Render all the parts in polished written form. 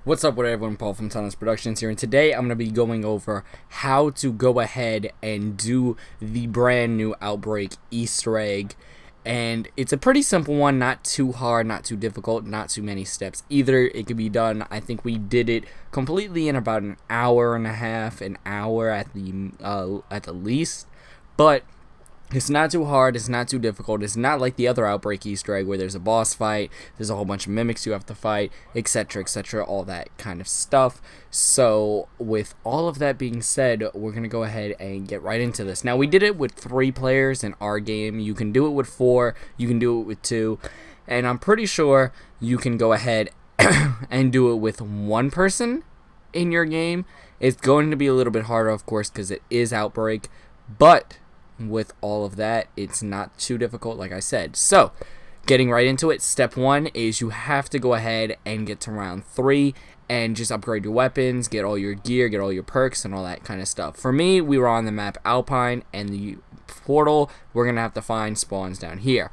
What's up with everyone, Paul from Untitled Productions here, and today I'm going to be going over how to go ahead and do the brand new Outbreak Easter egg. And it's a pretty simple one, not too hard, not too difficult, not too many steps either. It could be done. I think we did it completely in about an hour and a half, an hour at the least. But it's not too hard, it's not too difficult, it's not like the other Outbreak Easter egg where there's a boss fight, there's a whole bunch of mimics you have to fight, etc, all that kind of stuff. So with all of that being said, we're going to go ahead and get right into this. Now, we did it with 3 players in our game. You can do it with 4, you can do it with 2, and I'm pretty sure you can go ahead and do it with 1 person in your game. It's going to be a little bit harder, of course, because it is Outbreak, but with all of that, it's not too difficult, like I said. So getting right into it, step 1 is you have to go ahead and get to round 3 and just upgrade your weapons, get all your gear, get all your perks and all that kind of stuff. For me, we were on the map Alpine, and the portal we're gonna have to find spawns down here.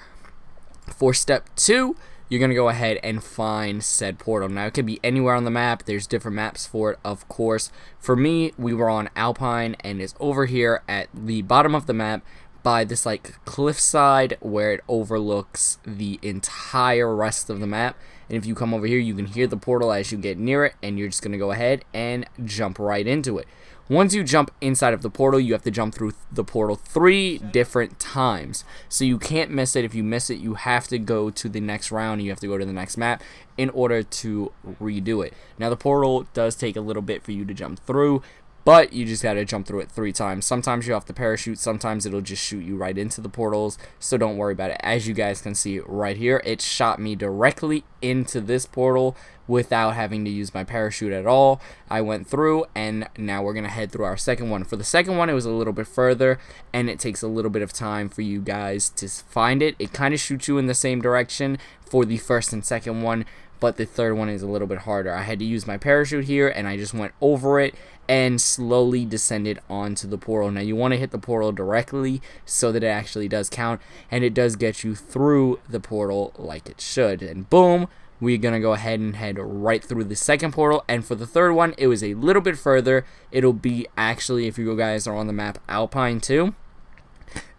For step 2, you're going to go ahead and find said portal. Now, it could be anywhere on the map. There's different maps for it, of course. For me, we were on Alpine, and it's over here at the bottom of the map by this, like, cliffside where it overlooks the entire rest of the map. And if you come over here, you can hear the portal as you get near it, and you're just going to go ahead and jump right into it. Once you jump inside of the portal, you have to jump through the portal 3 different times. So you can't miss it. If you miss it, you have to go to the next round. You have to go to the next map in order to redo it. Now, the portal does take a little bit for you to jump through, but you just got to jump through it 3 times. Sometimes you have to parachute. Sometimes it'll just shoot you right into the portals. So don't worry about it. As you guys can see right here, it shot me directly into this portal without having to use my parachute at all. I went through, and now we're going to head through our second one. For the second one, it was a little bit further, and it takes a little bit of time for you guys to find it. It kind of shoots you in the same direction for the first and second one, but the third one is a little bit harder. I had to use my parachute here, and I just went over it and slowly descended onto the portal. Now, you want to hit the portal directly so that it actually does count, and it does get you through the portal like it should. And boom, we're going to go ahead and head right through the second portal. And for the third one, it was a little bit further. It'll be actually, if you guys are on the map Alpine too,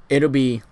it'll be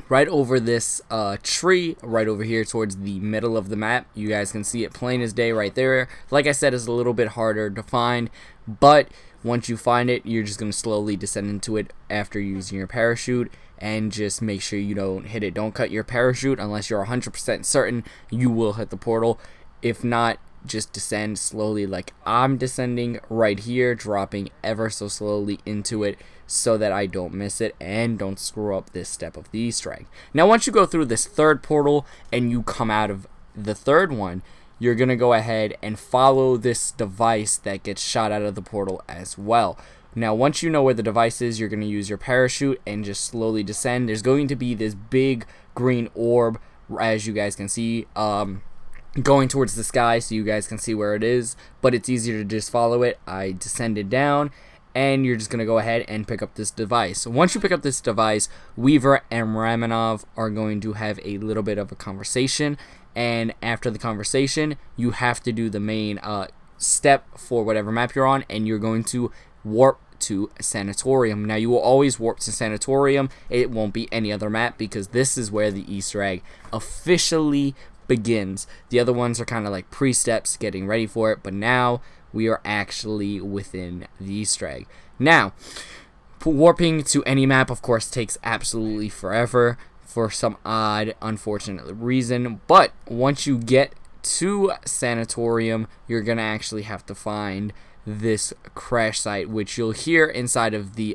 right over this tree right over here towards the middle of the map. You guys can see it plain as day right there. Like I said, it's a little bit harder to find, but once you find it, you're just going to slowly descend into it after using your parachute, and just make sure you don't hit it. Don't cut your parachute unless you're 100% certain you will hit the portal. If not, just descend slowly like I'm descending right here, dropping ever so slowly into it so that I don't miss it and don't screw up this step of the Easter egg. Now, once you go through this third portal and you come out of the third one, you're going to go ahead and follow this device that gets shot out of the portal as well. Now, once you know where the device is, you're going to use your parachute and just slowly descend. There's going to be this big green orb, as you guys can see, going towards the sky, so you guys can see where it is, but it's easier to just follow it. I descended down, and you're just going to go ahead and pick up this device. So once you pick up this device, Weaver and Ramanov are going to have a little bit of a conversation, and after the conversation, you have to do the main step for whatever map you're on, and you're going to warp to Sanatorium. Now, you will always warp to Sanatorium. It won't be any other map, because this is where the Easter egg officially begins. The other ones are kind of like pre-steps getting ready for it, but now we are actually within the Easter egg. Now, warping to any map, of course, takes absolutely forever for some odd, unfortunate reason, but once you get to Sanatorium, you're gonna actually have to find this crash site, which you'll hear inside of the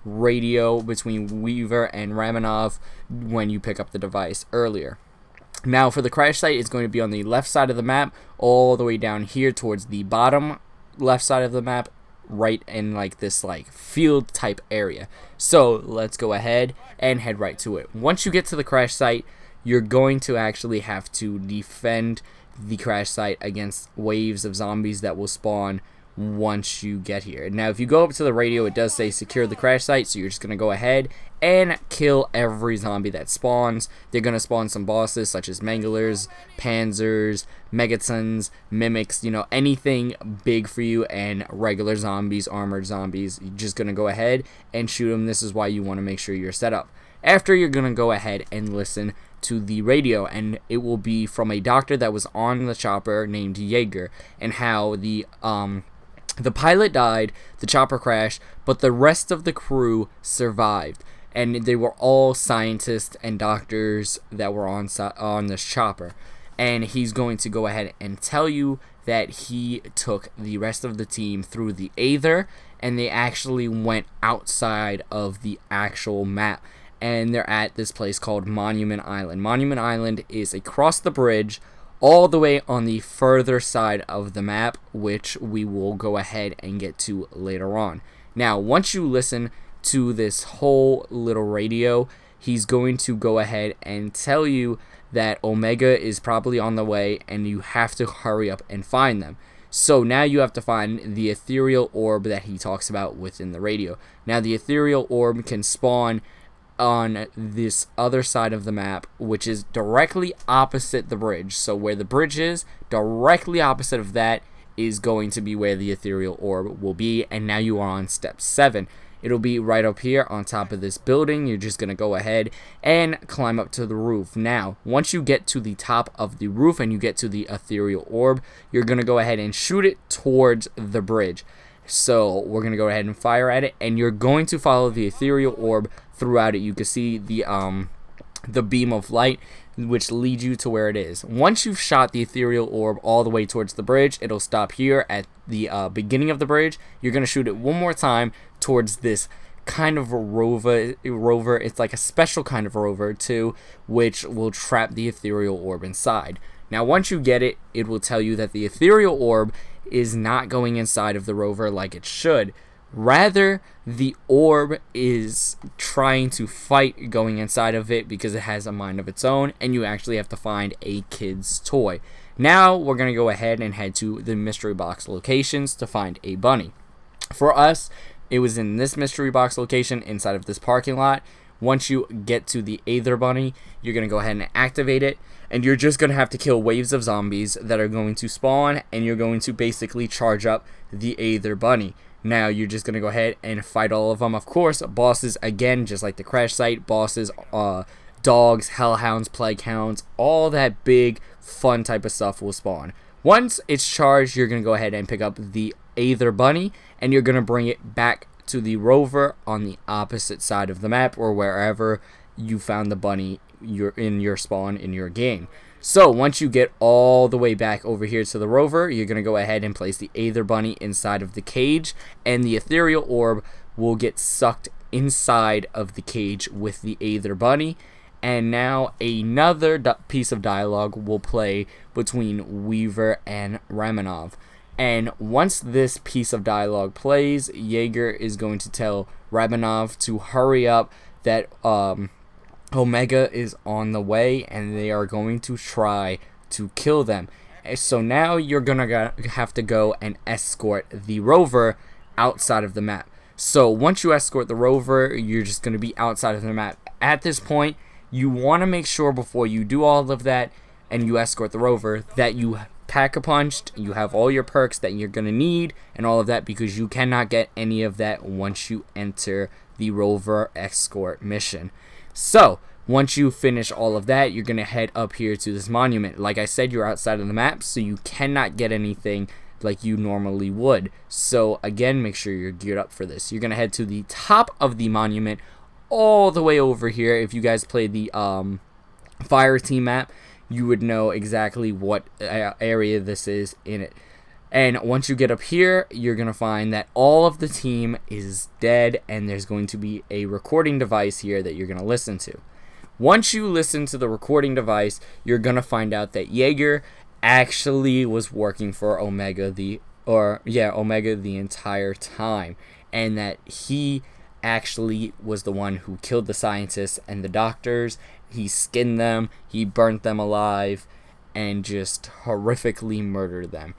radio between Weaver and Ramanov when you pick up the device earlier. Now, for the crash site, it's going to be on the left side of the map, all the way down here towards the bottom left side of the map, right in like this like field type area. So let's go ahead and head right to it. Once you get to the crash site, you're going to actually have to defend the crash site against waves of zombies that will spawn once you get here. Now, if you go up to the radio, it does say secure the crash site, so you're just going to go ahead and kill every zombie that spawns. They're going to spawn some bosses such as Manglers, Panzers, Megatons, Mimics, anything big for you, and regular zombies, armored zombies. You're just going to go ahead and shoot them. This is why you want to make sure you're set up. After, you're going to go ahead and listen to the radio, and it will be from a doctor that was on the chopper named Jaeger, and how the pilot died, the chopper crashed, but the rest of the crew survived. And they were all scientists and doctors that were on this chopper. And he's going to go ahead and tell you that he took the rest of the team through the Aether, and they actually went outside of the actual map. And they're at this place called Monument Island. Monument Island is across the bridge, all the way on the further side of the map, which we will go ahead and get to later on. Now, once you listen to this whole little radio, he's going to go ahead and tell you that Omega is probably on the way, and you have to hurry up and find them. So now you have to find the ethereal orb that he talks about within the radio. Now, the ethereal orb can spawn on this other side of the map, which is directly opposite the bridge. So where the bridge is, directly opposite of that is going to be where the ethereal orb will be. And now you are on step 7. It'll be right up here on top of this building. You're just going to go ahead and climb up to the roof. Now, once you get to the top of the roof and you get to the ethereal orb, you're going to go ahead and shoot it towards the bridge. So we're going to go ahead and fire at it, and you're going to follow the ethereal orb throughout it. You can see the beam of light, which leads you to where it is. Once you've shot the ethereal orb all the way towards the bridge, it'll stop here at the beginning of the bridge. You're going to shoot it one more time towards this kind of rover. It's like a special kind of rover too, which will trap the ethereal orb inside. Now, once you get it, it will tell you that the ethereal orb is not going inside of the rover like it should. Rather, the orb is trying to fight going inside of it because it has a mind of its own, and you actually have to find a kid's toy. Now, we're going to go ahead and head to the mystery box locations to find a bunny. For us, it was in this mystery box location inside of this parking lot. Once you get to the Aether bunny, you're going to go ahead and activate it, and you're just going to have to kill waves of zombies that are going to spawn, and you're going to basically charge up the Aether bunny. Now, you're just going to go ahead and fight all of them. Of course, bosses, again, just like the crash site, bosses, dogs, hellhounds, plague hounds, all that big, fun type of stuff will spawn. Once it's charged, you're going to go ahead and pick up the Aether bunny, and you're going to bring it back to the rover on the opposite side of the map, or wherever you found the bunny in your spawn in your game. So once you get all the way back over here to the rover, you're going to go ahead and place the Aether bunny inside of the cage, and the ethereal orb will get sucked inside of the cage with the Aether bunny. And now another piece of dialogue will play between Weaver and Ramanov. And once this piece of dialogue plays, Jaeger is going to tell Ramanov to hurry up, that Omega is on the way, and they are going to try to kill them. So now you're going to have to go and escort the rover outside of the map. So once you escort the rover, you're just going to be outside of the map. At this point, you want to make sure before you do all of that and you escort the rover that you pack-a-punched, you have all your perks that you're going to need and all of that, because you cannot get any of that once you enter the rover escort mission. So once you finish all of that, you're going to head up here to this monument. Like I said, you're outside of the map, so you cannot get anything like you normally would. So again, make sure you're geared up for this. You're going to head to the top of the monument all the way over here. If you guys played the fire team map, you would know exactly what area this is in it. And once you get up here, you're going to find that all of the team is dead, and there's going to be a recording device here that you're going to listen to. Once you listen to the recording device, you're going to find out that Jaeger actually was working for Omega the entire time, and that he actually was the one who killed the scientists and the doctors. He skinned them, he burnt them alive, and just horrifically murdered them.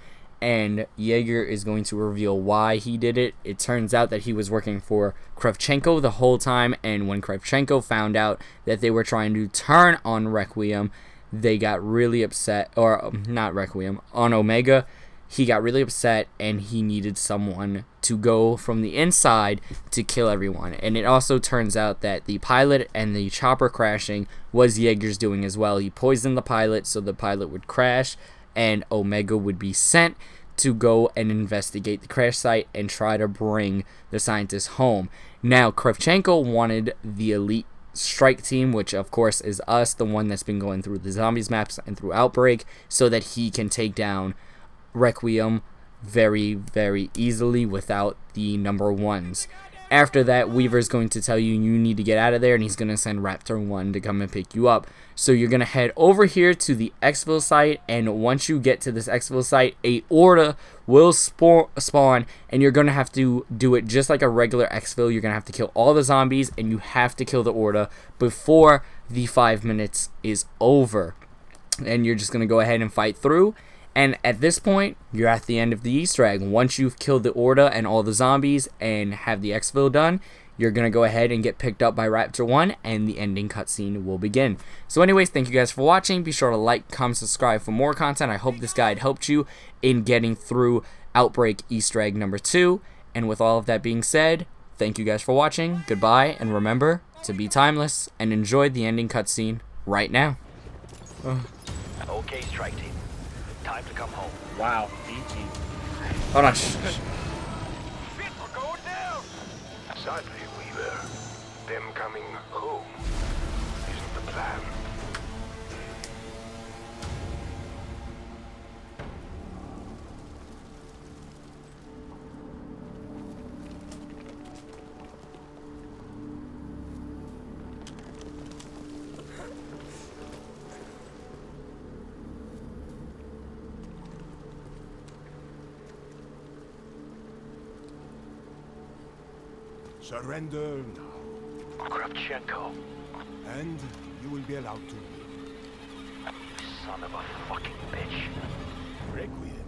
and Jaeger is going to reveal why he did it. It turns out that he was working for Kravchenko the whole time, and when Kravchenko found out that they were trying to turn on Requiem, they got really upset, or not Requiem, on Omega. He got really upset, and he needed someone to go from the inside to kill everyone. And it also turns out that the pilot and the chopper crashing was Jaeger's doing as well. He poisoned the pilot so the pilot would crash, and Omega would be sent to go and investigate the crash site and try to bring the scientists home. Now, Kravchenko wanted the elite strike team, which of course is us, the one that's been going through the zombies maps and through Outbreak, so that he can take down Requiem very, very easily without the number ones. After that, Weaver's going to tell you need to get out of there, and he's going to send Raptor 1 to come and pick you up. So you're going to head over here to the Exfil site, and once you get to this Exfil site, a Orda will spawn, and you're going to have to do it just like a regular Exfil. You're going to have to kill all the zombies, and you have to kill the Orda before the 5 minutes is over. And you're just going to go ahead and fight through. And at this point, you're at the end of the Easter egg. Once you've killed the Orda and all the zombies and have the Exfil done, you're going to go ahead and get picked up by Raptor 1, and the ending cutscene will begin. So anyways, thank you guys for watching. Be sure to like, comment, subscribe for more content. I hope this guide helped you in getting through Outbreak Easter egg number 2. And with all of that being said, thank you guys for watching. Goodbye, and remember to be timeless and enjoy the ending cutscene right now. Okay, strike team. Time to come home. Wow, BT. Hold on. We're going down! Sadly, Weaver, them coming home isn't the plan. Surrender now, Kravchenko, and you will be allowed to leave. son of a fucking bitch. Requiem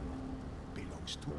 belongs to